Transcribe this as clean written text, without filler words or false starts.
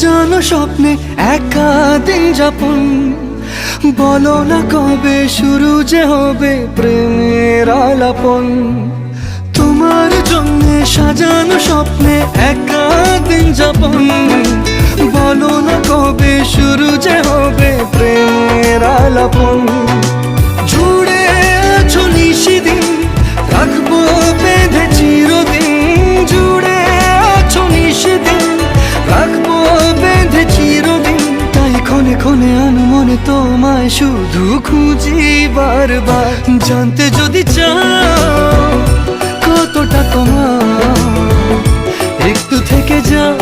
সাজানো স্বপ্নে একা দিন যাপন, বলো না কবে শুরু যে হবে প্রেমের আলাপন। তোমার জন্য সাজানো স্বপ্নে একা দিন যাপন, বলো না কবে শুরু যে হবে প্রেমের আলাপন। জুড়ে আছো নিশিদিন, রাখবো বেঁধে চিরদিন। জুড়ে আছো নিশিদিন, রাখবো বেঁধে চিরদিন। তাই ক্ষণে ক্ষণে আনমনে তোমায় শুধু খুঁজি বারবার। জানতে যদি চাও কতটা তোমার, একটু থেকে যাও